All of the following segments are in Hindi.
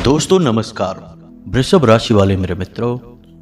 दोस्तों नमस्कार। वृषभ राशि वाले मेरे मित्रों,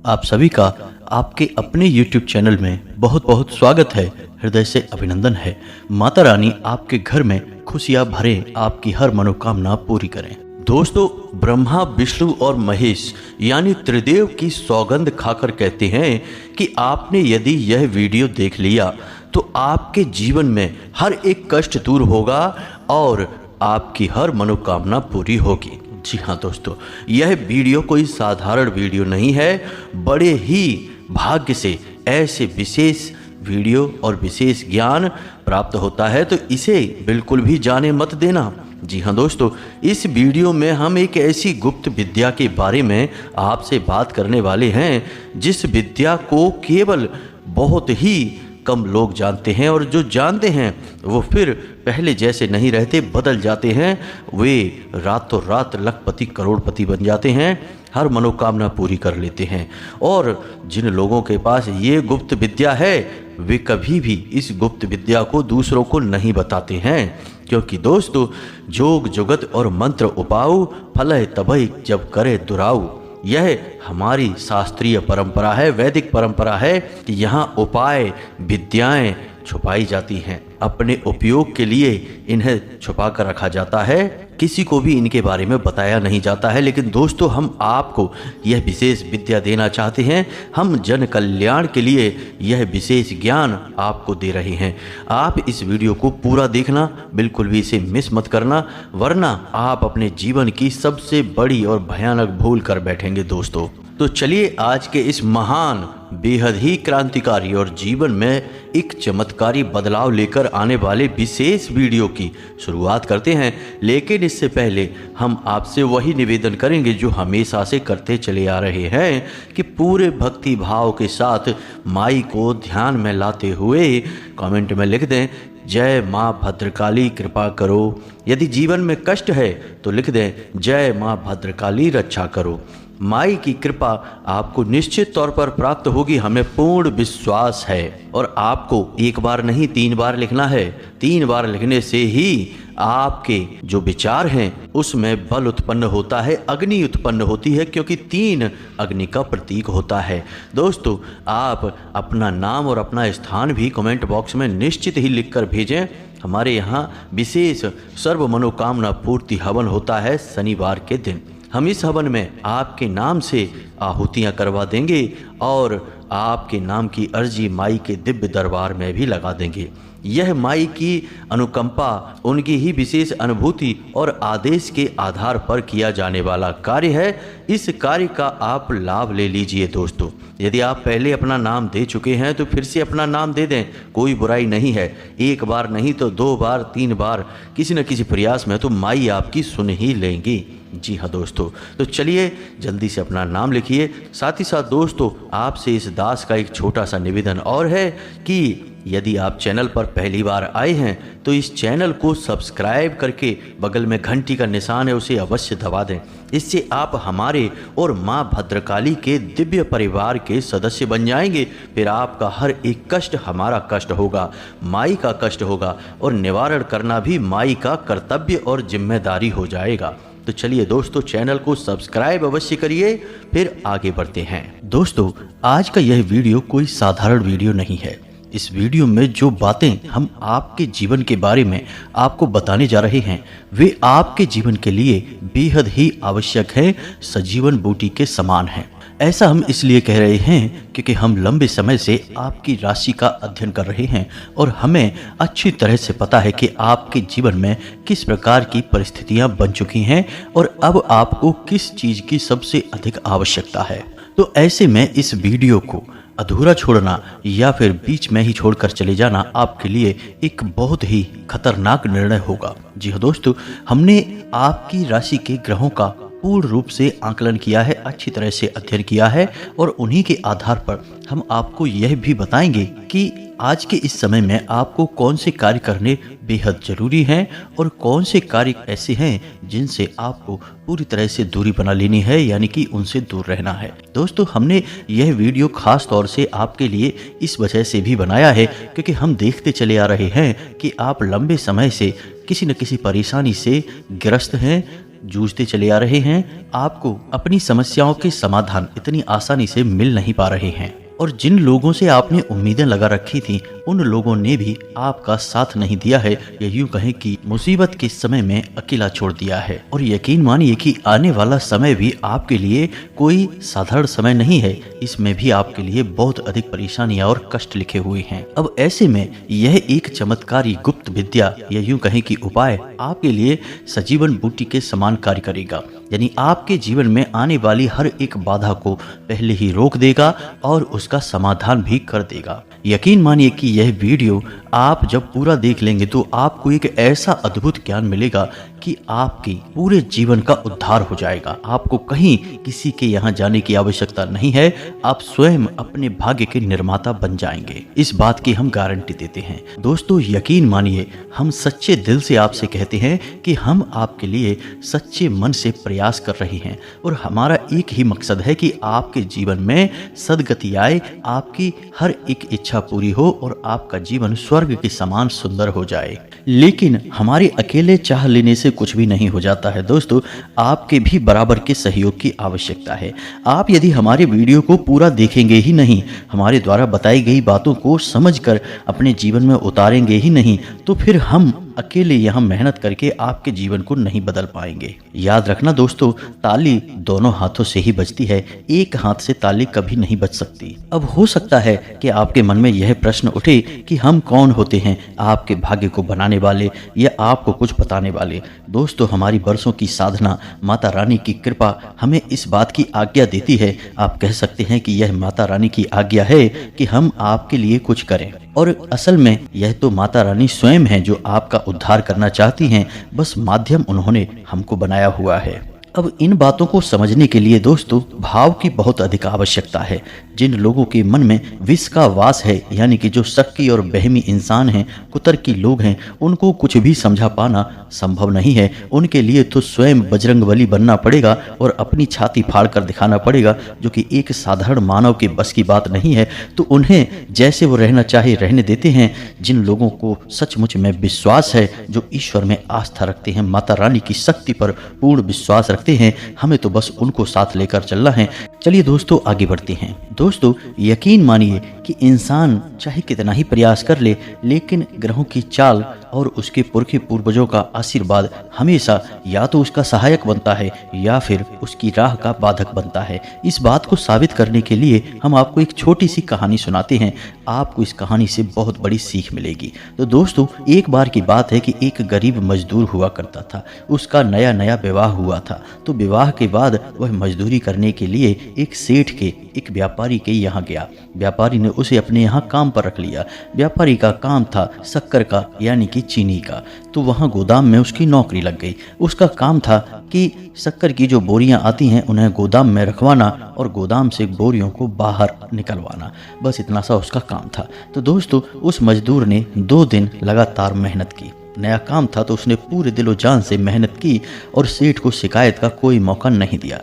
आप सभी का आपके अपने YouTube चैनल में बहुत बहुत स्वागत है। हृदय से अभिनंदन है। माता रानी आपके घर में खुशियां भरे, आपकी हर मनोकामना पूरी करें। दोस्तों, ब्रह्मा विष्णु और महेश यानी त्रिदेव की सौगंध खाकर कहते हैं कि आपने यदि यह वीडियो देख लिया तो आपके जीवन में हर एक कष्ट दूर होगा और आपकी हर मनोकामना पूरी होगी। जी हाँ दोस्तों, यह वीडियो कोई साधारण वीडियो नहीं है। बड़े ही भाग्य से ऐसे विशेष वीडियो और विशेष ज्ञान प्राप्त होता है, तो इसे बिल्कुल भी जाने मत देना। जी हाँ दोस्तों, इस वीडियो में हम एक ऐसी गुप्त विद्या के बारे में आपसे बात करने वाले हैं जिस विद्या को केवल बहुत ही कम लोग जानते हैं, और जो जानते हैं वो फिर पहले जैसे नहीं रहते, बदल जाते हैं। वे रातों रात लखपति करोड़पति बन जाते हैं, हर मनोकामना पूरी कर लेते हैं। और जिन लोगों के पास ये गुप्त विद्या है वे कभी भी इस गुप्त विद्या को दूसरों को नहीं बताते हैं, क्योंकि दोस्तों जोग जुगत और मंत्र उपाऊ फलय तभय जब करे दुराऊ, यह हमारी शास्त्रीय परंपरा है, वैदिक परंपरा है कि यहाँ उपाय विद्याएं छुपाई जाती हैं। अपने उपयोग के लिए इन्हें छुपा कर रखा जाता है, किसी को भी इनके बारे में बताया नहीं जाता है। लेकिन दोस्तों, हम आपको यह विशेष विद्या देना चाहते हैं। हम जन कल्याण के लिए यह विशेष ज्ञान आपको दे रहे हैं। आप इस वीडियो को पूरा देखना, बिल्कुल भी इसे मिस मत करना, वरना आप अपने जीवन की सबसे बड़ी और भयानक भूल कर बैठेंगे दोस्तों। तो चलिए आज के इस महान, बेहद ही क्रांतिकारी और जीवन में एक चमत्कारी बदलाव लेकर आने वाले विशेष वीडियो की शुरुआत करते हैं। लेकिन इससे पहले हम आपसे वही निवेदन करेंगे जो हमेशा से करते चले आ रहे हैं कि पूरे भक्ति भाव के साथ माई को ध्यान में लाते हुए कमेंट में लिख दें, जय माँ भद्रकाली कृपा करो। यदि जीवन में कष्ट है तो लिख दें, जय माँ भद्रकाली रक्षा करो। माई की कृपा आपको निश्चित तौर पर प्राप्त होगी, हमें पूर्ण विश्वास है। और आपको एक बार नहीं 3 बार लिखना है। 3 बार लिखने से ही आपके जो विचार हैं उसमें बल उत्पन्न होता है, अग्नि उत्पन्न होती है, क्योंकि 3 अग्नि का प्रतीक होता है। दोस्तों, आप अपना नाम और अपना स्थान भी कमेंट बॉक्स में निश्चित ही लिखकर भेजें। हमारे यहाँ विशेष सर्व मनोकामना पूर्ति हवन होता है शनिवार के दिन। हम इस हवन में आपके नाम से आहुतियाँ करवा देंगे और आपके नाम की अर्जी माई के दिव्य दरबार में भी लगा देंगे। यह माई की अनुकंपा, उनकी ही विशेष अनुभूति और आदेश के आधार पर किया जाने वाला कार्य है। इस कार्य का आप लाभ ले लीजिए दोस्तों। यदि आप पहले अपना नाम दे चुके हैं तो फिर से अपना नाम दे दें, कोई बुराई नहीं है। 1 बार नहीं तो 2 बार 3 बार किसी न किसी प्रयास में तो माई आपकी सुन ही लेंगी। जी हाँ दोस्तों, तो चलिए जल्दी से अपना नाम लिखिए। साथ ही साथ दोस्तों, आपसे इस दास का एक छोटा सा निवेदन और है कि यदि आप चैनल पर पहली बार आए हैं तो इस चैनल को सब्सक्राइब करके बगल में घंटी का निशान है उसे अवश्य दबा दें। इससे आप हमारे और माँ भद्रकाली के दिव्य परिवार के सदस्य बन जाएंगे। फिर आपका हर एक कष्ट हमारा कष्ट होगा, माई का कष्ट होगा, और निवारण करना भी माई का कर्तव्य और जिम्मेदारी हो जाएगा। तो चलिए दोस्तों, चैनल को सब्सक्राइब अवश्य करिए। फिर आगे बढ़ते हैं। दोस्तों, आज का यह वीडियो कोई साधारण वीडियो नहीं है। इस वीडियो में जो बातें हम आपके जीवन के बारे में आपको बताने जा रहे हैं वे आपके जीवन के लिए बेहद ही आवश्यक है, सजीवन बूटी के समान है। ऐसा हम इसलिए कह रहे हैं क्योंकि हम लंबे समय से आपकी राशि का अध्ययन कर रहे हैं और हमें अच्छी तरह से पता है कि आपके जीवन में किस प्रकार की परिस्थितियां बन चुकी हैं और अब आपको किस चीज़ की सबसे अधिक आवश्यकता है। तो ऐसे में इस वीडियो को अधूरा छोड़ना या फिर बीच में ही छोड़कर चले जाना आपके लिए एक बहुत ही खतरनाक निर्णय होगा। जी हाँ दोस्तों, हमने आपकी राशि के ग्रहों का पूर्ण रूप से आकलन किया है, अच्छी तरह से अध्ययन किया है, और उन्हीं के आधार पर हम आपको यह भी बताएंगे कि आज के इस समय में आपको कौन से कार्य करने बेहद जरूरी हैं और कौन से कार्य ऐसे हैं जिनसे आपको पूरी तरह से दूरी बना लेनी है, यानी कि उनसे दूर रहना है। दोस्तों, हमने यह वीडियो खास तौर से आपके लिए इस वजह से भी बनाया है क्योंकि हम देखते चले आ रहे हैं कि आप लंबे समय से किसी न किसी परेशानी से ग्रस्त हैं, जूझते चले आ रहे हैं, आपको अपनी समस्याओं के समाधान इतनी आसानी से मिल नहीं पा रहे हैं और जिन लोगों से आपने उम्मीदें लगा रखी थी उन लोगों ने भी आपका साथ नहीं दिया है, या यूं कहें कि मुसीबत के समय में अकेला छोड़ दिया है। और यकीन मानिए कि आने वाला समय भी आपके लिए कोई साधारण समय नहीं है, इसमें भी आपके लिए बहुत अधिक परेशानियां और कष्ट लिखे हुए हैं। अब ऐसे में यह एक चमत्कारी गुप्त विद्या या यूं कहें कि उपाय आपके लिए सजीवन बूटी के समान कार्य करेगा, यानी आपके जीवन में आने वाली हर एक बाधा को पहले ही रोक देगा और उसका समाधान भी कर देगा। यकीन मानिए कि यह वीडियो आप जब पूरा देख लेंगे तो आपको एक ऐसा अद्भुत ज्ञान मिलेगा कि आपके पूरे जीवन का उद्धार हो जाएगा। आपको कहीं किसी के यहाँ जाने की आवश्यकता नहीं है, आप स्वयं अपने भाग्य के निर्माता बन जाएंगे। इस बात की हम गारंटी देते हैं। दोस्तों यकीन मानिए, हम सच्चे दिल से आपसे कहते हैं कि हम आपके लिए सच्चे मन से प्रयास कर रहे हैं और हमारा एक ही मकसद है कि आपके जीवन में सद्गति आए, आपकी हर एक इच्छा पूरी हो और आपका जीवन स्वर्ग के समान सुंदर हो जाए। लेकिन हमारे अकेले चाह लेने से कुछ भी नहीं हो जाता है दोस्तों, आपके भी बराबर के सहयोग की आवश्यकता है। आप यदि हमारे वीडियो को पूरा देखेंगे ही नहीं, हमारे द्वारा बताई गई बातों को समझकर अपने जीवन में उतारेंगे ही नहीं, तो फिर हम अकेले यहाँ मेहनत करके आपके जीवन को नहीं बदल पाएंगे। याद रखना दोस्तों, ताली दोनों हाथों से ही बजती है, एक हाथ से ताली कभी नहीं बज सकती। अब हो सकता है कि आपके मन में यह प्रश्न उठे कि हम कौन होते हैं आपके भाग्य को बनाने वाले या आपको कुछ बताने वाले। दोस्तों हमारी बरसों की साधना, माता रानी की कृपा हमें इस बात की आज्ञा देती है, आप कह सकते हैं कि यह माता रानी की आज्ञा है कि हम आपके लिए कुछ करें। और असल में यह तो माता रानी स्वयं है जो आपका उद्धार करना चाहती हैं, बस माध्यम उन्होंने हमको बनाया हुआ है। अब इन बातों को समझने के लिए दोस्तों भाव की बहुत अधिक आवश्यकता है। जिन लोगों के मन में विष का वास है, यानी कि जो शक्की और बहमी इंसान हैं, कुतर्की लोग हैं, उनको कुछ भी समझा पाना संभव नहीं है। उनके लिए तो स्वयं बजरंगबली बनना पड़ेगा और अपनी छाती फाड़ कर दिखाना पड़ेगा, जो कि एक साधारण मानव के बस की बात नहीं है। तो उन्हें जैसे वो रहना चाहे रहने देते हैं। जिन लोगों को सचमुच में विश्वास है, जो ईश्वर में आस्था रखते हैं, माता रानी की शक्ति पर पूर्ण विश्वास रखते हैं, हमें तो बस उनको साथ लेकर चलना है। चलिए दोस्तों आगे बढ़ते हैं। दोस्तों यकीन मानिए कि इंसान चाहे कितना ही प्रयास कर ले, लेकिन ग्रहों की चाल और उसके पुरखे पूर्वजों का आशीर्वाद हमेशा या तो उसका सहायक बनता है या फिर उसकी राह का बाधक बनता है। इस बात को साबित करने के लिए हम आपको एक छोटी सी कहानी सुनाते हैं। आपको इस कहानी से बहुत बड़ी सीख मिलेगी। तो दोस्तों एक बार की बात है कि एक गरीब मजदूर हुआ करता था। उसका नया नया विवाह हुआ था। तो विवाह के बाद वह मजदूरी करने के लिए एक सेठ के, एक व्यापारी के यहाँ गया। व्यापारी ने उसे अपने यहाँ काम पर रख लिया। व्यापारी का काम था शक्कर का, यानी कि चीनी का। तो वहाँ गोदाम में उसकी नौकरी लग गई। उसका काम था कि शक्कर की जो बोरियां आती हैं उन्हें गोदाम में रखवाना और गोदाम से बोरियों को बाहर निकलवाना, बस इतना सा उसका काम था। तो दोस्तों उस मजदूर ने 2 दिन लगातार मेहनत की। नया काम था तो उसने पूरे दिलो जान से मेहनत की और सेठ को शिकायत का कोई मौका नहीं दिया।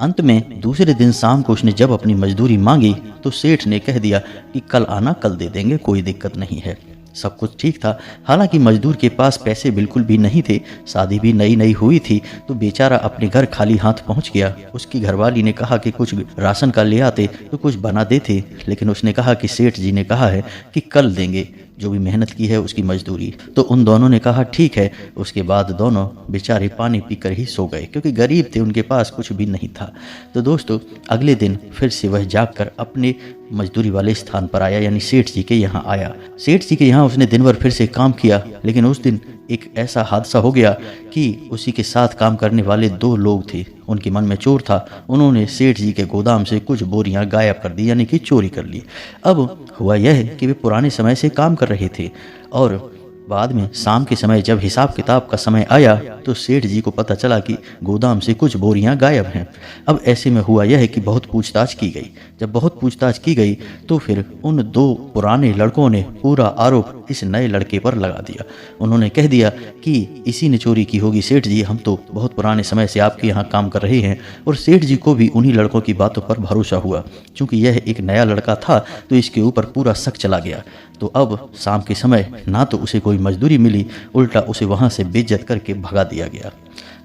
अंत में दूसरे दिन शाम को उसने जब अपनी मजदूरी मांगी तो सेठ ने कह दिया कि कल आना, कल दे देंगे, कोई दिक्कत नहीं है। सब कुछ ठीक था। हालांकि मजदूर के पास पैसे बिल्कुल भी नहीं थे। शादी भी नई नई हुई थी। तो बेचारा अपने घर खाली हाथ पहुंच गया। उसकी घरवाली ने कहा कि कुछ राशन का ले आते तो कुछ बना देते, लेकिन उसने कहा कि सेठ जी ने कहा है कि कल देंगे जो भी मेहनत की है उसकी मजदूरी। तो उन दोनों ने कहा ठीक है। उसके बाद दोनों बेचारे पानी पीकर ही सो गए, क्योंकि गरीब थे, उनके पास कुछ भी नहीं था। तो दोस्तों अगले दिन फिर से वह जागकर अपने मजदूरी वाले स्थान पर आया, यानी सेठ जी के यहाँ आया। सेठ जी के यहाँ उसने दिन भर फिर से काम किया, लेकिन उस दिन एक ऐसा हादसा हो गया कि उसी के साथ काम करने वाले 2 लोग थे। उनके मन में चोर था। उन्होंने सेठ जी के गोदाम से कुछ बोरियां गायब कर दी, यानी कि चोरी कर ली। अब हुआ यह कि वे पुराने समय से काम कर रहे थे और बाद में शाम के समय जब हिसाब किताब का समय आया तो सेठ जी को पता चला कि गोदाम से कुछ बोरियां गायब हैं। अब ऐसे में हुआ यह कि बहुत पूछताछ की गई। जब बहुत पूछताछ की गई तो फिर उन 2 पुराने लड़कों ने पूरा आरोप इस नए लड़के पर लगा दिया। उन्होंने कह दिया कि इसी ने चोरी की होगी सेठ जी, हम तो बहुत पुराने समय से आपके यहाँ काम कर रहे हैं। और सेठ जी को भी उन्हीं लड़कों की बातों पर भरोसा हुआ। चूँकि यह एक नया लड़का था तो इसके ऊपर पूरा शक चला गया। तो अब शाम के समय ना तो उसे कोई मजदूरी मिली, उल्टा उसे वहाँ से बेइज्जत करके भगा दिया गया।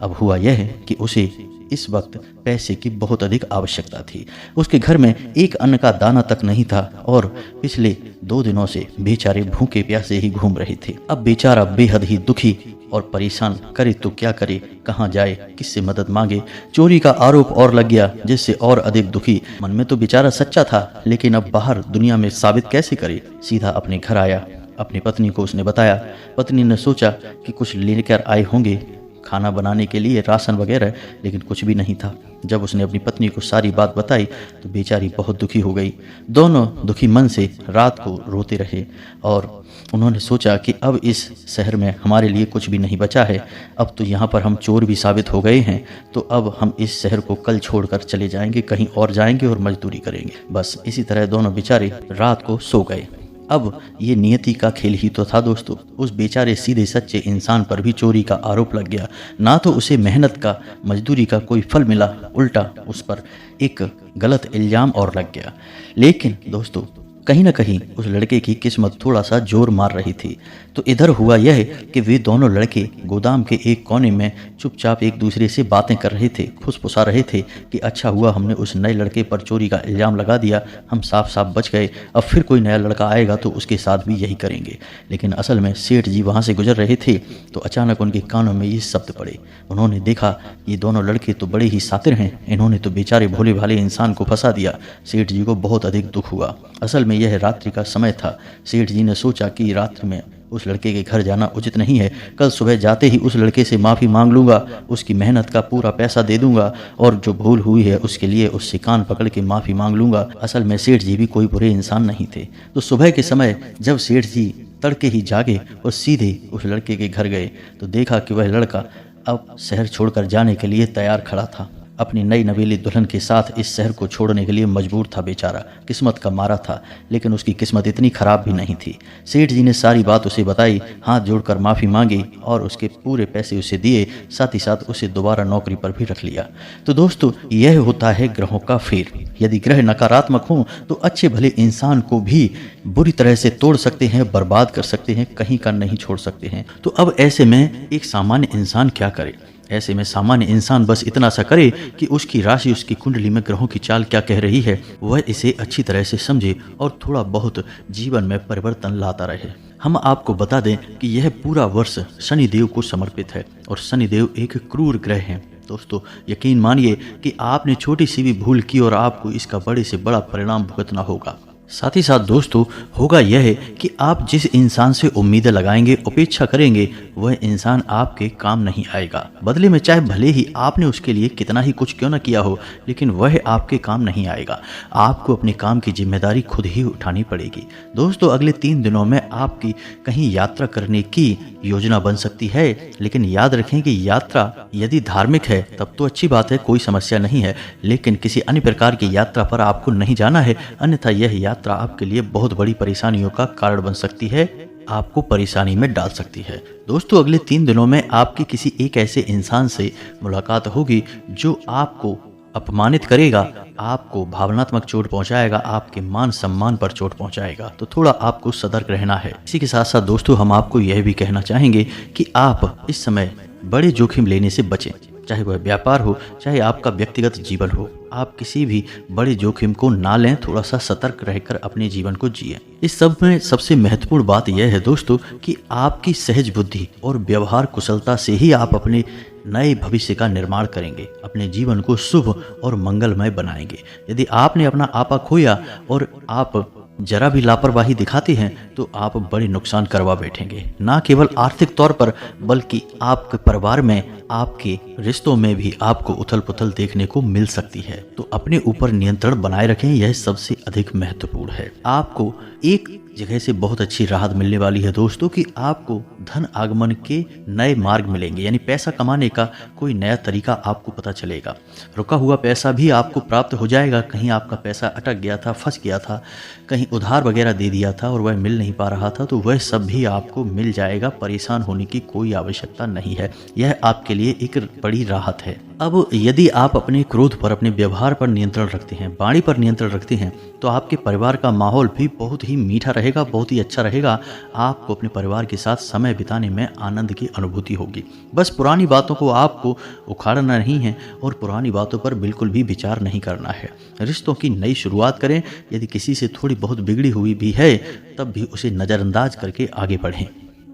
अब हुआ यह है कि उसे इस वक्त पैसे की बहुत अधिक आवश्यकता थी। उसके घर में एक अन्न का दाना तक नहीं था और पिछले 2 दिनों से बेचारे भूखे प्यासे ही घूम रहे थे। अब बेचारा बेहद ही दुखी और परेशान, करे तो क्या करे, कहाँ जाए, किससे मदद मांगे। चोरी का आरोप और लग गया, जिससे और अधिक दुखी। मन में तो बेचारा सच्चा था, लेकिन अब बाहर दुनिया में साबित कैसे करे। सीधा अपने घर आया, अपनी पत्नी को उसने बताया। पत्नी ने सोचा कि कुछ लेकर आए होंगे खाना बनाने के लिए, राशन वगैरह, लेकिन कुछ भी नहीं था। जब उसने अपनी पत्नी को सारी बात बताई तो बेचारी बहुत दुखी हो गई। दोनों दुखी मन से रात को रोते रहे और उन्होंने सोचा कि अब इस शहर में हमारे लिए कुछ भी नहीं बचा है। अब तो यहाँ पर हम चोर भी साबित हो गए हैं, तो अब हम इस शहर को कल छोड़कर चले जाएंगे, कहीं और जाएंगे और मजदूरी करेंगे। बस इसी तरह दोनों बेचारे रात को सो गए। अब ये नियति का खेल ही तो था दोस्तों। उस बेचारे सीधे सच्चे इंसान पर भी चोरी का आरोप लग गया। ना तो उसे मेहनत का, मजदूरी का कोई फल मिला, उल्टा उस पर एक गलत इल्जाम और लग गया। लेकिन दोस्तों कहीं ना कहीं उस लड़के की किस्मत थोड़ा सा जोर मार रही थी। तो इधर हुआ यह कि वे दोनों लड़के गोदाम के एक कोने में चुपचाप एक दूसरे से बातें कर रहे थे, फुसफुसा रहे थे कि अच्छा हुआ हमने उस नए लड़के पर चोरी का इल्ज़ाम लगा दिया, हम साफ साफ बच गए। अब फिर कोई नया लड़का आएगा तो उसके साथ भी यही करेंगे। लेकिन असल में सेठ जी वहाँ से गुजर रहे थे तो अचानक उनके कानों में ये शब्द पड़े। उन्होंने देखा ये दोनों लड़के तो बड़े ही शातिर हैं, इन्होंने तो बेचारे भोले भाले इंसान को फंसा दिया। सेठ जी को बहुत अधिक दुख हुआ। असल में यह रात्रि का समय था। सेठ जी ने सोचा कि रात्रि में उस लड़के के घर जाना उचित नहीं है। कल सुबह जाते ही उस लड़के से माफ़ी मांग लूँगा, उसकी मेहनत का पूरा पैसा दे दूंगा और जो भूल हुई है उसके लिए उससे कान पकड़ के माफ़ी मांग लूँगा। असल में सेठ जी भी कोई बुरे इंसान नहीं थे। तो सुबह के समय जब सेठ जी तड़के ही जागे और सीधे उस लड़के के घर गए तो देखा कि वह लड़का अब शहर छोड़कर जाने के लिए तैयार खड़ा था। अपनी नई नवेली दुल्हन के साथ इस शहर को छोड़ने के लिए मजबूर था बेचारा। किस्मत का मारा था, लेकिन उसकी किस्मत इतनी खराब भी नहीं थी। सेठ जी ने सारी बात उसे बताई, हाथ जोड़कर माफ़ी मांगी और उसके पूरे पैसे उसे दिए, साथ ही साथ उसे दोबारा नौकरी पर भी रख लिया। तो दोस्तों यह होता है ग्रहों का फेर। यदि ग्रह नकारात्मक हों तो अच्छे भले इंसान को भी बुरी तरह से तोड़ सकते हैं, बर्बाद कर सकते हैं, कहीं का नहीं छोड़ सकते हैं। तो अब ऐसे में एक सामान्य इंसान क्या करे? ऐसे में सामान्य इंसान बस इतना सा करे कि उसकी राशि, उसकी कुंडली में ग्रहों की चाल क्या कह रही है, वह इसे अच्छी तरह से समझे और थोड़ा बहुत जीवन में परिवर्तन लाता रहे। हम आपको बता दें कि यह पूरा वर्ष शनिदेव को समर्पित है और शनिदेव एक क्रूर ग्रह हैं। दोस्तों यकीन मानिए कि आपने छोटी सी भी भूल की और आपको इसका बड़े से बड़ा परिणाम भुगतना होगा। साथ ही साथ दोस्तों होगा यह है कि आप जिस इंसान से उम्मीदें लगाएंगे, अपेक्षा करेंगे, वह इंसान आपके काम नहीं आएगा। बदले में चाहे भले ही आपने उसके लिए कितना ही कुछ क्यों न किया हो, लेकिन वह आपके काम नहीं आएगा। आपको अपने काम की जिम्मेदारी खुद ही उठानी पड़ेगी। दोस्तों अगले 3 दिनों में आपकी कहीं यात्रा करने की योजना बन सकती है, लेकिन याद रखें कि यात्रा यदि धार्मिक है तब तो अच्छी बात है, कोई समस्या नहीं है। लेकिन किसी अन्य प्रकार की यात्रा पर आपको नहीं जाना है, अन्यथा यह यात्रा आपके लिए बहुत बड़ी परेशानियों का कारण बन सकती है, आपको परेशानी में डाल सकती है। दोस्तों अगले 3 दिनों में आपकी किसी एक ऐसे इंसान से मुलाकात होगी जो आपको अपमानित करेगा, आपको भावनात्मक चोट पहुंचाएगा, आपके मान सम्मान पर चोट पहुंचाएगा। तो थोड़ा आपको सतर्क रहना है। इसी के साथ साथ दोस्तों हम आपको यह भी कहना चाहेंगे कि आप इस समय बड़े जोखिम लेने से बचें, चाहे वह व्यापार हो, चाहे आपका व्यक्तिगत जीवन हो। आप किसी भी बड़े जोखिम को ना लें, थोड़ा सा सतर्क रहकर अपने जीवन को जिए। इस सब में सबसे महत्वपूर्ण बात यह है दोस्तों कि आपकी सहज बुद्धि और व्यवहार कुशलता से ही आप अपने नए भविष्य का निर्माण करेंगे, अपने जीवन को शुभ और मंगलमय बनाएंगे। यदि आपने अपना आपा खोया और आप जरा भी लापरवाही दिखाते हैं तो आप बड़े नुकसान करवा बैठेंगे, ना केवल आर्थिक तौर पर बल्कि आपके परिवार में, आपके रिश्तों में भी आपको उथल पुथल देखने को मिल सकती है। तो अपने ऊपर नियंत्रण बनाए रखें, यह सबसे अधिक महत्वपूर्ण है। आपको एक जगह से बहुत अच्छी राहत मिलने वाली है दोस्तों कि आपको धन आगमन के नए मार्ग मिलेंगे, यानी पैसा कमाने का कोई नया तरीका आपको पता चलेगा। रुका हुआ पैसा भी आपको प्राप्त हो जाएगा। कहीं आपका पैसा अटक गया था, फंस गया था, कहीं उधार वगैरह दे दिया था और वह मिल नहीं पा रहा था, तो वह सब भी आपको मिल जाएगा। परेशान होने की कोई आवश्यकता नहीं है, यह आपके लिए एक बड़ी राहत है। अब यदि आप अपने क्रोध पर, अपने व्यवहार पर नियंत्रण रखते हैं, वाणी पर नियंत्रण रखते हैं, तो आपके परिवार का माहौल भी बहुत ही मीठा रहेगा, बहुत ही अच्छा रहेगा। आपको अपने परिवार के साथ समय बिताने में आनंद की अनुभूति होगी। बस पुरानी बातों को आपको उखाड़ना नहीं है और पुरानी बातों पर बिल्कुल भी विचार नहीं करना है। रिश्तों की नई शुरुआत करें। यदि किसी से थोड़ी बहुत बिगड़ी हुई भी है, तब भी उसे नज़रअंदाज करके आगे बढ़ें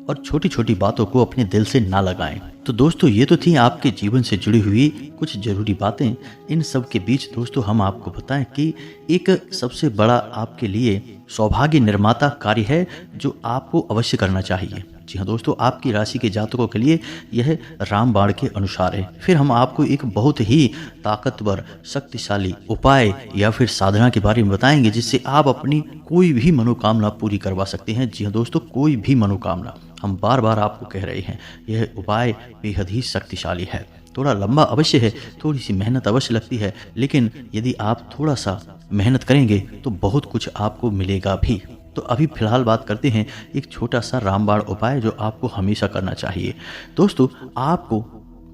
और छोटी छोटी बातों को अपने दिल से ना लगाएं। तो दोस्तों, ये तो थी आपके जीवन से जुड़ी हुई कुछ जरूरी बातें। इन सब के बीच दोस्तों हम आपको बताएं कि एक सबसे बड़ा आपके लिए सौभाग्य निर्माता कार्य है जो आपको अवश्य करना चाहिए। जी हाँ दोस्तों, आपकी राशि के जातकों के लिए यह रामबाण के अनुसार है। फिर हम आपको एक बहुत ही ताकतवर, शक्तिशाली उपाय या फिर साधना के बारे में बताएंगे जिससे आप अपनी कोई भी मनोकामना पूरी करवा सकते हैं। जी हाँ दोस्तों, कोई भी मनोकामना। हम बार बार आपको कह रहे हैं, यह उपाय बेहद ही शक्तिशाली है। थोड़ा लंबा अवश्य है, थोड़ी सी मेहनत अवश्य लगती है, लेकिन यदि आप थोड़ा सा मेहनत करेंगे तो बहुत कुछ आपको मिलेगा भी। तो अभी फिलहाल बात करते हैं एक छोटा सा रामबाण उपाय जो आपको हमेशा करना चाहिए। दोस्तों, आपको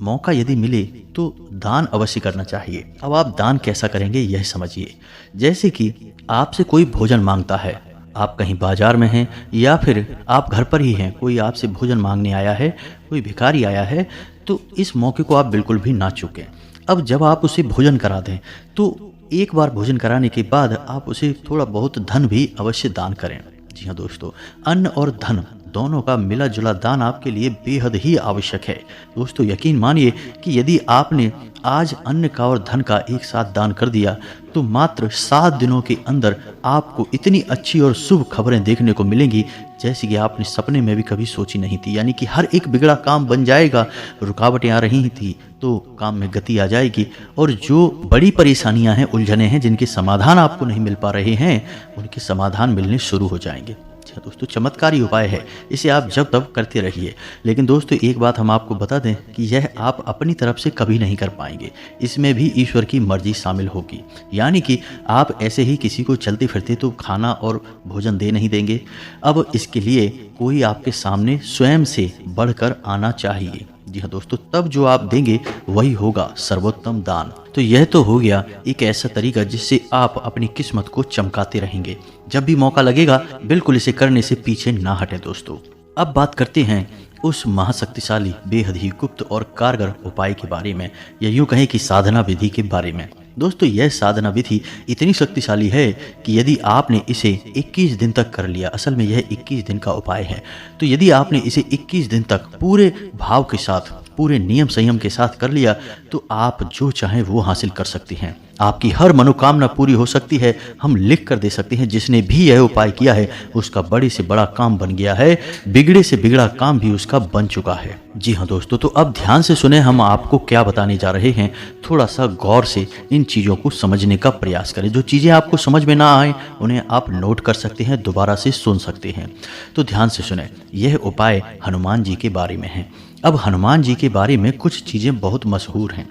मौका यदि मिले तो दान अवश्य करना चाहिए। अब आप दान कैसा करेंगे यह समझिए। जैसे कि आपसे कोई भोजन मांगता है, आप कहीं बाजार में हैं या फिर आप घर पर ही हैं, कोई आपसे भोजन मांगने आया है, कोई भिखारी आया है, तो इस मौके को आप बिल्कुल भी ना चूकें। अब जब आप उसे भोजन करा दें तो एक बार भोजन कराने के बाद आप उसे थोड़ा बहुत धन भी अवश्य दान करें। जी हाँ दोस्तों, अन्न और धन दोनों का मिला जुला दान आपके लिए बेहद ही आवश्यक है। दोस्तों, यकीन मानिए कि यदि आपने आज अन्न का और धन का एक साथ दान कर दिया तो मात्र 7 दिनों के अंदर आपको इतनी अच्छी और शुभ खबरें देखने को मिलेंगी जैसी कि आपने सपने में भी कभी सोची नहीं थी। यानी कि हर एक बिगड़ा काम बन जाएगा, रुकावटें आ रही थी तो काम में गति आ जाएगी, और जो बड़ी परेशानियां हैं, उलझने हैं, जिनके समाधान आपको नहीं मिल पा रहे हैं, उनके समाधान मिलने शुरू हो जाएंगे। दोस्तों, चमत्कारी उपाय है, इसे आप जब तब करते रहिए। लेकिन दोस्तों, एक बात हम आपको बता दें कि यह आप अपनी तरफ से कभी नहीं कर पाएंगे, इसमें भी ईश्वर की मर्जी शामिल होगी। यानी कि आप ऐसे ही किसी को चलते फिरते तो खाना और भोजन दे नहीं देंगे। अब इसके लिए कोई आपके सामने स्वयं से बढ़कर आना चाहिए। जी हाँ दोस्तों, तब जो आप देंगे वही होगा सर्वोत्तम दान। तो यह तो हो गया एक ऐसा तरीका जिससे आप अपनी किस्मत को चमकाते रहेंगे। जब भी मौका लगेगा बिल्कुल इसे करने से पीछे ना हटें। दोस्तों, अब बात करते हैं उस महाशक्तिशाली, बेहद ही गुप्त और कारगर उपाय के बारे में, या यूं कहें कि साधना विधि के बारे में। दोस्तों, यह साधना विधि इतनी शक्तिशाली है कि यदि आपने इसे 21 दिन तक कर लिया, असल में यह 21 दिन का उपाय है, तो यदि आपने इसे 21 दिन तक पूरे भाव के साथ, पूरे नियम संयम के साथ कर लिया तो आप जो चाहें वो हासिल कर सकते हैं। आपकी हर मनोकामना पूरी हो सकती है। हम लिख कर दे सकते हैं, जिसने भी यह उपाय किया है उसका बड़े से बड़ा काम बन गया है, बिगड़े से बिगड़ा काम भी उसका बन चुका है। जी हाँ दोस्तों, तो अब ध्यान से सुने, हम आपको क्या बताने जा रहे हैं। थोड़ा सा गौर से इन चीज़ों को समझने का प्रयास करें। जो चीज़ें आपको समझ में ना आए उन्हें आप नोट कर सकते हैं, दोबारा से सुन सकते हैं। तो ध्यान से सुने, यह उपाय हनुमान जी के बारे में है। अब हनुमान जी के बारे में कुछ चीज़ें बहुत मशहूर हैं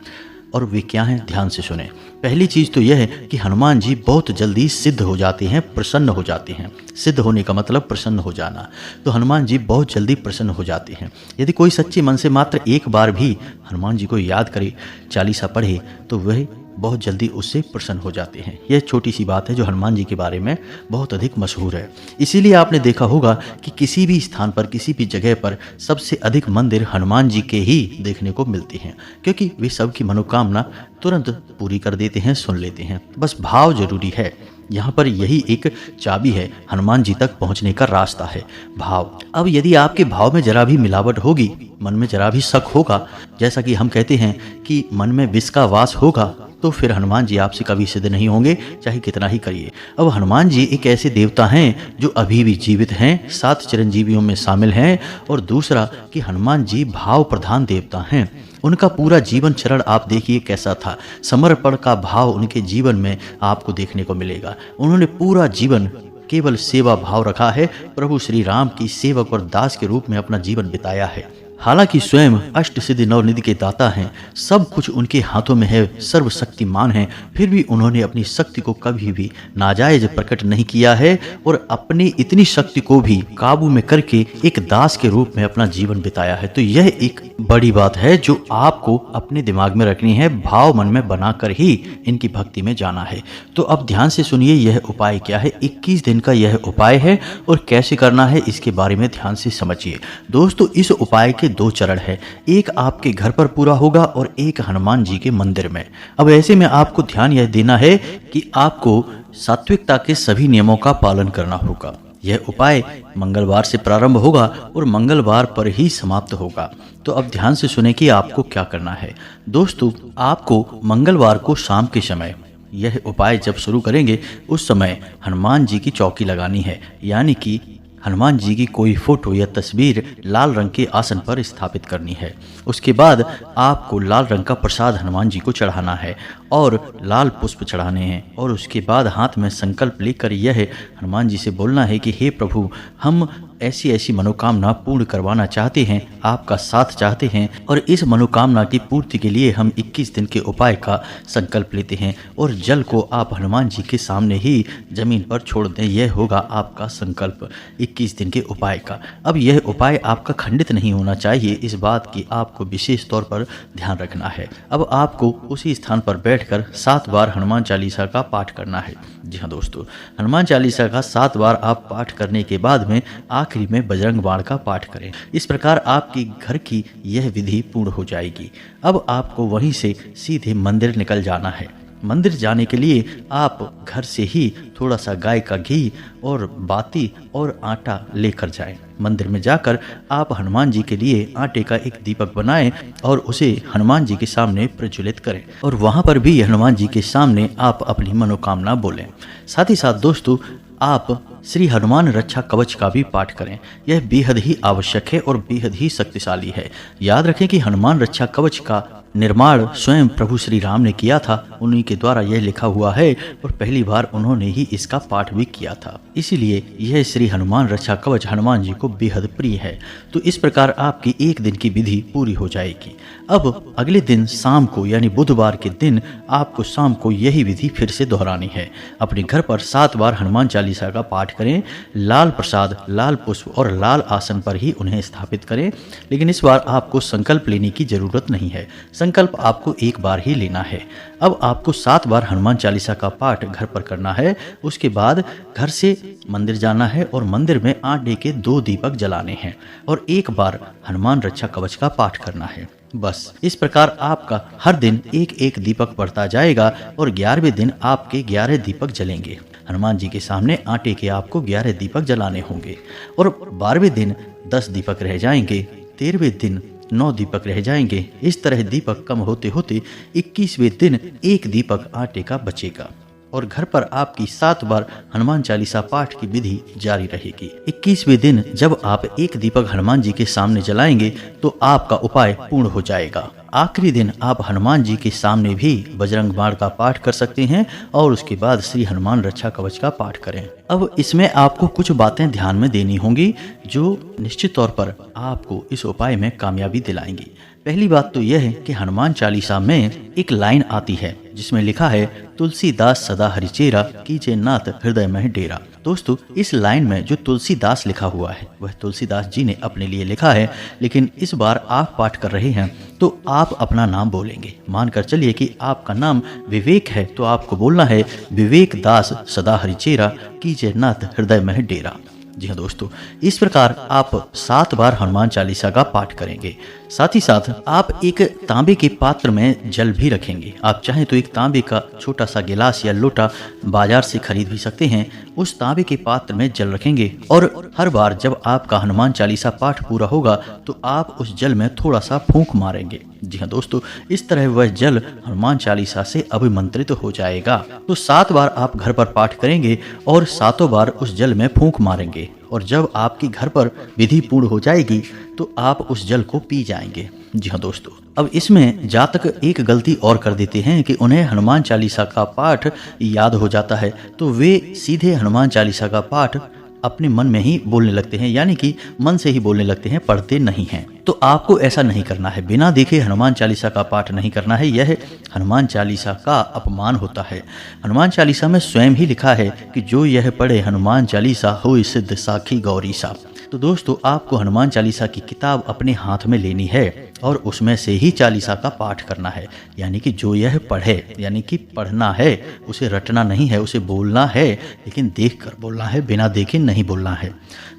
और वे क्या हैं, ध्यान से सुने। पहली चीज़ तो यह है कि हनुमान जी बहुत जल्दी सिद्ध हो जाते हैं, प्रसन्न हो जाते हैं। सिद्ध होने का मतलब प्रसन्न हो जाना। तो हनुमान जी बहुत जल्दी प्रसन्न हो जाते हैं। यदि कोई सच्चे मन से मात्र एक बार भी हनुमान जी को याद करे, चालीसा पढ़े, तो वह बहुत जल्दी उससे प्रसन्न हो जाते हैं। यह छोटी सी बात है जो हनुमान जी के बारे में बहुत अधिक मशहूर है। इसीलिए आपने देखा होगा कि किसी भी स्थान पर, किसी भी जगह पर सबसे अधिक मंदिर हनुमान जी के ही देखने को मिलते हैं, क्योंकि वे सबकी मनोकामना तुरंत पूरी कर देते हैं, सुन लेते हैं। बस भाव जरूरी है। यहाँ पर यही एक चाबी है, हनुमान जी तक पहुँचने का रास्ता है, भाव। अब यदि आपके भाव में जरा भी मिलावट होगी, मन में जरा भी शक होगा, जैसा कि हम कहते हैं कि मन में विष का वास होगा, तो फिर हनुमान जी आपसे कभी सिद्ध नहीं होंगे, चाहे कितना ही करिए। अब हनुमान जी एक ऐसे देवता हैं जो अभी भी जीवित हैं, 7 चिरंजीवियों में शामिल हैं। और दूसरा कि हनुमान जी भाव प्रधान देवता हैं। उनका पूरा जीवन चरण आप देखिए कैसा था, समर्पण का भाव उनके जीवन में आपको देखने को मिलेगा। उन्होंने पूरा जीवन केवल सेवा भाव रखा है, प्रभु श्री राम की सेवक और दास के रूप में अपना जीवन बिताया है। हालांकि स्वयं अष्ट सिद्धि नौ निधि के दाता हैं, सब कुछ उनके हाथों में है, सर्वशक्तिमान हैं, फिर भी उन्होंने अपनी शक्ति को कभी भी नाजायज प्रकट नहीं किया है और अपनी इतनी शक्ति को भी काबू में करके एक दास के रूप में अपना जीवन बिताया है। तो यह एक बड़ी बात है जो आपको अपने दिमाग में रखनी है, भाव मन में बनाकर ही इनकी भक्ति में जाना है। तो अब ध्यान से सुनिए यह उपाय क्या है। 21 दिन का यह उपाय है और कैसे करना है इसके बारे में ध्यान से समझिए। दोस्तों, इस उपाय के 2 चरण है, एक आपके घर पर पूरा होगा और एक हनुमान जी के मंदिर में। अब ऐसे में आपको ध्यान यह देना है कि आपको सात्विकता के सभी नियमों का पालन करना होगा। यह उपाय मंगलवार से प्रारंभ होगा और मंगलवार पर ही समाप्त होगा। तो अब ध्यान से सुने कि आपको क्या करना है। दोस्तों, आपको मंगलवार को शाम के समय यह उपाय जब शुरू करेंगे उस समय हनुमान जी की चौकी लगानी है, यानी कि हनुमान जी की कोई फोटो या तस्वीर लाल रंग के आसन पर स्थापित करनी है। उसके बाद आपको लाल रंग का प्रसाद हनुमान जी को चढ़ाना है और लाल पुष्प चढ़ाने हैं और उसके बाद हाथ में संकल्प लेकर यह हनुमान जी से बोलना है कि हे प्रभु, हम ऐसी ऐसी मनोकामना पूर्ण करवाना चाहते हैं, आपका साथ चाहते हैं और इस मनोकामना की पूर्ति के लिए हम 21 दिन के उपाय का संकल्प लेते हैं और जल को आप हनुमान जी के सामने ही जमीन पर छोड़ दें। यह होगा आपका संकल्प 21 दिन के उपाय का। अब यह उपाय आपका खंडित नहीं होना चाहिए, इस बात की आपको विशेष तौर पर ध्यान रखना है। अब आपको उसी स्थान पर बैठकर 7 बार हनुमान चालीसा का पाठ करना है। जी हाँ दोस्तों, हनुमान चालीसा का 7 बार आप पाठ करने के बाद में आखिरी में बजरंग बाण का पाठ करें। इस प्रकार आपकी घर की यह विधि पूर्ण हो जाएगी। अब आपको वहीं से सीधे मंदिर निकल जाना है। मंदिर जाने के लिए आप घर से ही थोड़ा सा गाय का घी और बाती और आटा लेकर जाएं। मंदिर में जाकर आप हनुमान जी के लिए आटे का एक दीपक बनाएं और उसे हनुमान जी के सामने प्रज्वलित करें और वहां पर भी हनुमान जी के सामने आप अपनी मनोकामना बोलें। साथ ही साथ दोस्तों, आप श्री हनुमान रक्षा कवच का भी पाठ करें। यह बेहद ही आवश्यक है और बेहद ही शक्तिशाली है। याद रखें कि हनुमान रक्षा कवच का निर्माण स्वयं प्रभु श्री राम ने किया था, उन्हीं के द्वारा यह लिखा हुआ है और पहली बार उन्होंने ही इसका पाठ भी किया था। इसीलिए यह श्री हनुमान रक्षा कवच हनुमान जी को बेहद प्रिय है। तो इस प्रकार आपकी एक दिन की विधि पूरी हो जाएगी। अब अगले दिन शाम को यानी बुधवार के दिन आपको शाम को यही विधि फिर से दोहरानी है। अपने घर पर 7 बार हनुमान चालीसा का पाठ करें, लाल प्रसाद, लाल पुष्प और लाल आसन पर ही उन्हें स्थापित करें। लेकिन इस बार आपको संकल्प लेने की जरूरत नहीं है, संकल्प आपको एक बार ही लेना है। अब आपको 7 बार हनुमान चालीसा का पाठ घर पर करना है। उसके बाद घर से मंदिर जाना है और मंदिर में आटे के 2 दीपक जलाने हैं और 1 बार हनुमान रक्षा कवच का पाठ करना है। बस इस प्रकार आपका हर दिन एक एक दीपक बढ़ता जाएगा और 11वें दिन आपके 11 दीपक जलेंगे। हनुमान जी के सामने आटे के आपको 11 दीपक जलाने होंगे और 12वें दिन 10 दीपक रह जाएंगे, 13वें दिन 9 दीपक रह जाएंगे। इस तरह दीपक कम होते होते 21वें दिन 1 दीपक आटे का बचेगा और घर पर आपकी 7 बार हनुमान चालीसा पाठ की विधि जारी रहेगी। 21वें दिन जब आप 1 दीपक हनुमान जी के सामने जलाएंगे तो आपका उपाय पूर्ण हो जाएगा। आखिरी दिन आप हनुमान जी के सामने भी बजरंग बाण का पाठ कर सकते हैं और उसके बाद श्री हनुमान रक्षा कवच का पाठ करें। अब इसमें आपको कुछ बातें ध्यान में देनी होंगी जो निश्चित तौर पर आपको इस उपाय में कामयाबी दिलाएंगी। पहली बात तो यह है कि हनुमान चालीसा में एक लाइन आती है जिसमें लिखा है, तुलसीदास सदा हरिचेरा कीजे नाथ हृदय में डेरा। दोस्तों, इस लाइन में जो तुलसीदास लिखा हुआ है वह तुलसीदास जी ने अपने लिए लिखा है, लेकिन इस बार आप पाठ कर रहे हैं तो आप अपना नाम बोलेंगे। मानकर चलिए कि आपका नाम विवेक है तो आपको बोलना है, विवेक दास सदा हरिचेरा कीजे नाथ हृदय में डेरा। जी हाँ दोस्तों, इस प्रकार आप 7 बार हनुमान चालीसा का पाठ करेंगे। साथ ही साथ आप एक तांबे के पात्र में जल भी रखेंगे। आप चाहें तो एक तांबे का छोटा सा गिलास या लोटा बाजार से खरीद भी सकते हैं। उस तांबे के पात्र में जल रखेंगे और हर बार जब आपका हनुमान चालीसा पाठ पूरा होगा तो आप उस जल में थोड़ा सा फूंक मारेंगे। जी हाँ दोस्तों, इस तरह वह जल हनुमान चालीसा से अभिमंत्रित हो जाएगा। तो 7 बार आप घर पर पाठ करेंगे और 7 बार उस जल में फूंक मारेंगे और जब आपकी घर पर विधि पूर्ण हो जाएगी तो आप उस जल को पी जाएंगे। जी हाँ दोस्तों, अब इसमें जातक एक गलती और कर देते हैं कि उन्हें हनुमान चालीसा का पाठ याद हो जाता है तो वे सीधे हनुमान चालीसा का पाठ अपने मन में ही बोलने लगते हैं, यानी कि मन से ही बोलने लगते हैं, पढ़ते नहीं हैं। तो आपको ऐसा नहीं करना है। बिना देखे हनुमान चालीसा का पाठ नहीं करना है। यह हनुमान चालीसा का अपमान होता है। हनुमान चालीसा में स्वयं ही लिखा है कि जो यह पढ़े हनुमान चालीसा होय सिद्ध साखी गौरीसा। तो दोस्तों, आपको हनुमान चालीसा की किताब अपने हाथ में लेनी है और उसमें से ही चालीसा का पाठ करना है। यानी कि जो यह पढ़े, यानी कि पढ़ना है, उसे रटना नहीं है, उसे बोलना है, लेकिन देख कर बोलना है, बिना देखे नहीं बोलना है।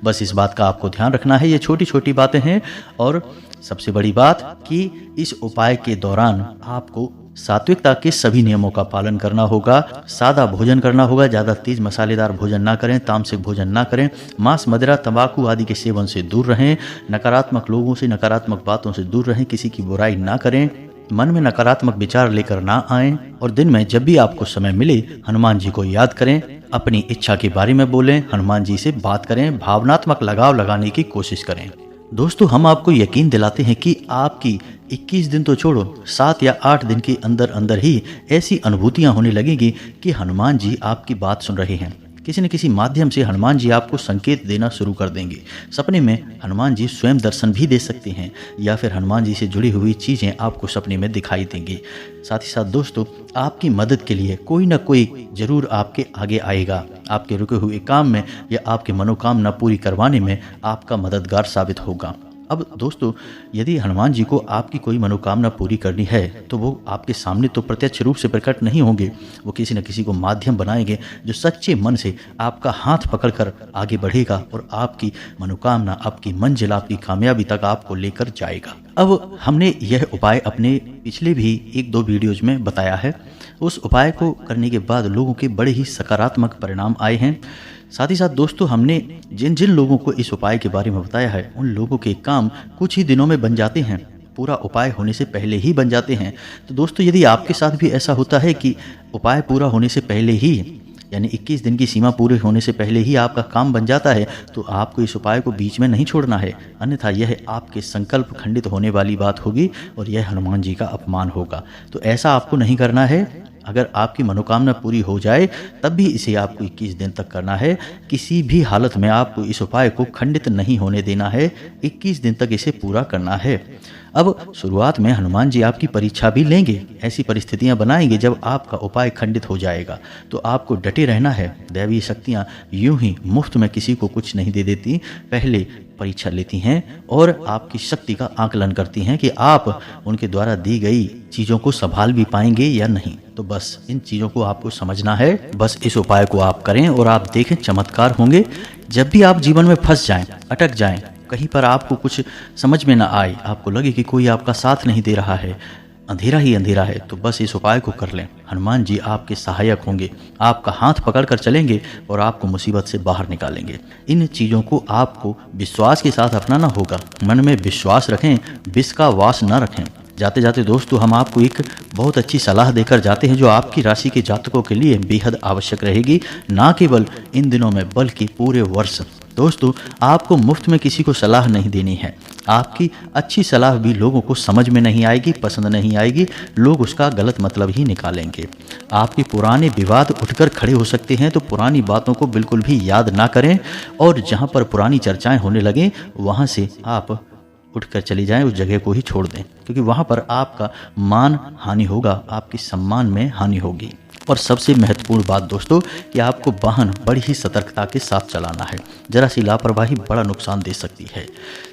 बस इस बात का आपको ध्यान रखना है। ये छोटी छोटी बातें हैं। और सबसे बड़ी बात कि इस उपाय के दौरान आपको सात्विकता के सभी नियमों का पालन करना होगा। सादा भोजन करना होगा, ज़्यादा तेज मसालेदार भोजन ना करें, तामसिक भोजन ना करें, मांस मदिरा तंबाकू आदि के सेवन से दूर रहें, नकारात्मक लोगों से नकारात्मक बातों से दूर रहें, किसी की बुराई ना करें, मन में नकारात्मक विचार लेकर ना आएं और दिन में जब भी आपको समय मिले हनुमान जी को याद करें, अपनी इच्छा के बारे में बोलें, हनुमान जी से बात करें, भावनात्मक लगाव लगाने की कोशिश करें। दोस्तों, हम आपको यकीन दिलाते हैं कि आपकी 21 दिन तो छोड़ो, 7 या 8 दिन के अंदर अंदर ही ऐसी अनुभूतियां होने लगेगी कि हनुमान जी आपकी बात सुन रहे हैं। किसी न किसी माध्यम से हनुमान जी आपको संकेत देना शुरू कर देंगे। सपने में हनुमान जी स्वयं दर्शन भी दे सकते हैं या फिर हनुमान जी से जुड़ी हुई चीज़ें आपको सपने में दिखाई देंगी। साथ ही साथ दोस्तों, आपकी मदद के लिए कोई ना कोई जरूर आपके आगे आएगा। आपके रुके हुए काम में या आपकी मनोकामना पूरी करवाने में आपका मददगार साबित होगा। अब दोस्तों, यदि हनुमान जी को आपकी कोई मनोकामना पूरी करनी है तो वो आपके सामने तो प्रत्यक्ष रूप से प्रकट नहीं होंगे। वो किसी न किसी को माध्यम बनाएंगे जो सच्चे मन से आपका हाथ पकड़कर आगे बढ़ेगा और आपकी मनोकामना, आपकी मंजिल, आपकी कामयाबी तक आपको लेकर जाएगा। अब हमने यह उपाय अपने पिछले भी 1-2 वीडियोज में बताया है। उस उपाय को करने के बाद लोगों के बड़े ही सकारात्मक परिणाम आए हैं। साथ ही साथ दोस्तों, हमने जिन जिन लोगों को इस उपाय के बारे में बताया है उन लोगों के काम कुछ ही दिनों में बन जाते हैं, पूरा उपाय होने से पहले ही बन जाते हैं। तो दोस्तों, यदि आपके साथ भी ऐसा होता है कि उपाय पूरा होने से पहले ही, यानी 21 दिन की सीमा पूरे होने से पहले ही आपका काम बन जाता है, तो आपको इस उपाय को बीच में नहीं छोड़ना है, अन्यथा यह आपके संकल्प खंडित होने वाली बात होगी और यह हनुमान जी का अपमान होगा। तो ऐसा आपको नहीं करना है। अगर आपकी मनोकामना पूरी हो जाए तब भी इसे आपको 21 दिन तक करना है। किसी भी हालत में आपको इस उपाय को खंडित नहीं होने देना है। 21 दिन तक इसे पूरा करना है। अब शुरुआत में हनुमान जी आपकी परीक्षा भी लेंगे। ऐसी परिस्थितियां बनाएंगे जब आपका उपाय खंडित हो जाएगा, तो आपको डटे रहना है। दैवीय शक्तियां यूं ही मुफ्त में किसी को कुछ नहीं दे देती, पहले परीक्षा लेती हैं और आपकी शक्ति का आकलन करती हैं कि आप उनके द्वारा दी गई चीज़ों को संभाल भी पाएंगे या नहीं। तो बस इन चीज़ों को आपको समझना है। बस इस उपाय को आप करें और आप देखें चमत्कार होंगे। जब भी आप जीवन में फंस जाएं, अटक जाएं, कहीं पर आपको कुछ समझ में ना आए, आपको लगे कि कोई आपका साथ नहीं दे रहा है, अंधेरा ही अंधेरा है, तो बस इस उपाय को कर लें। हनुमान जी आपके सहायक होंगे, आपका हाथ पकड़कर चलेंगे और आपको मुसीबत से बाहर निकालेंगे। इन चीज़ों को आपको विश्वास के साथ अपनाना होगा। मन में विश्वास रखें, विष का वास न रखें। जाते जाते दोस्तों, हम आपको एक बहुत अच्छी सलाह देकर जाते हैं जो आपकी राशि के जातकों के लिए बेहद आवश्यक रहेगी, ना केवल इन दिनों में बल्कि पूरे वर्ष। दोस्तों, आपको मुफ्त में किसी को सलाह नहीं देनी है। आपकी अच्छी सलाह भी लोगों को समझ में नहीं आएगी, पसंद नहीं आएगी, लोग उसका गलत मतलब ही निकालेंगे। आपके पुराने विवाद उठकर खड़े हो सकते हैं, तो पुरानी बातों को बिल्कुल भी याद ना करें और जहां पर पुरानी चर्चाएं होने लगें वहां से आप उठकर चली जाएं, उस जगह को ही छोड़ दें, क्योंकि वहां पर आपका मान हानि होगा, आपकी सम्मान में हानि होगी। और सबसे महत्वपूर्ण बात दोस्तों कि आपको वाहन बड़ी ही सतर्कता के साथ चलाना है। जरा सी लापरवाही बड़ा नुकसान दे सकती है।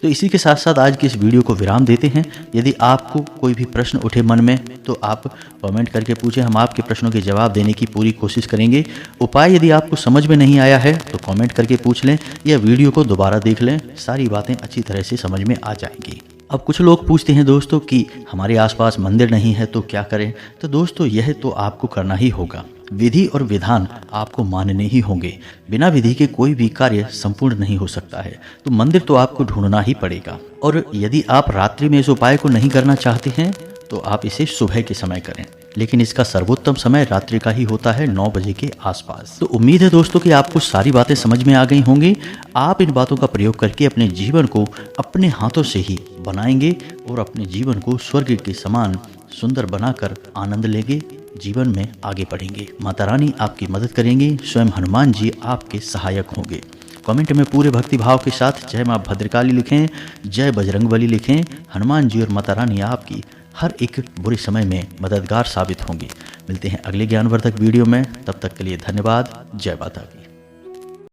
तो इसी के साथ साथ आज की इस वीडियो को विराम देते हैं। यदि आपको कोई भी प्रश्न उठे मन में तो आप कमेंट करके पूछें, हम आपके प्रश्नों के जवाब देने की पूरी कोशिश करेंगे। उपाय यदि आपको समझ में नहीं आया है तो कमेंट करके पूछ लें या वीडियो को दोबारा देख लें, सारी बातें अच्छी तरह से समझ में आ जाएंगी। अब कुछ लोग पूछते हैं दोस्तों कि हमारे आसपास मंदिर नहीं है तो क्या करें। तो दोस्तों, यह तो आपको करना ही होगा। विधि और विधान आपको मानने ही होंगे। बिना विधि के कोई भी कार्य संपूर्ण नहीं हो सकता है, तो मंदिर तो आपको ढूंढना ही पड़ेगा। और यदि आप रात्रि में इस उपाय को नहीं करना चाहते हैं तो आप इसे सुबह के समय करें, लेकिन इसका सर्वोत्तम समय रात्रि का ही होता है, 9 बजे के आसपास। तो उम्मीद है दोस्तों कि आपको सारी बातें समझ में आ गई होंगी। आप इन बातों का प्रयोग करके अपने जीवन को अपने हाथों से ही बनाएंगे और अपने जीवन को स्वर्ग के समान सुंदर बनाकर आनंद लेंगे, जीवन में आगे बढ़ेंगे। माता रानी आपकी मदद करेंगी, स्वयं हनुमान जी आपके सहायक होंगे। कमेंट में पूरे भक्ति भाव के साथ जय माँ भद्रकाली लिखें, जय बजरंगबली लिखें। हनुमान जी और माता रानी आपकी हर एक बुरे समय में मददगार साबित होंगी। मिलते हैं अगले ज्ञानवर्धक वीडियो में, तब तक के लिए धन्यवाद। जय माता की।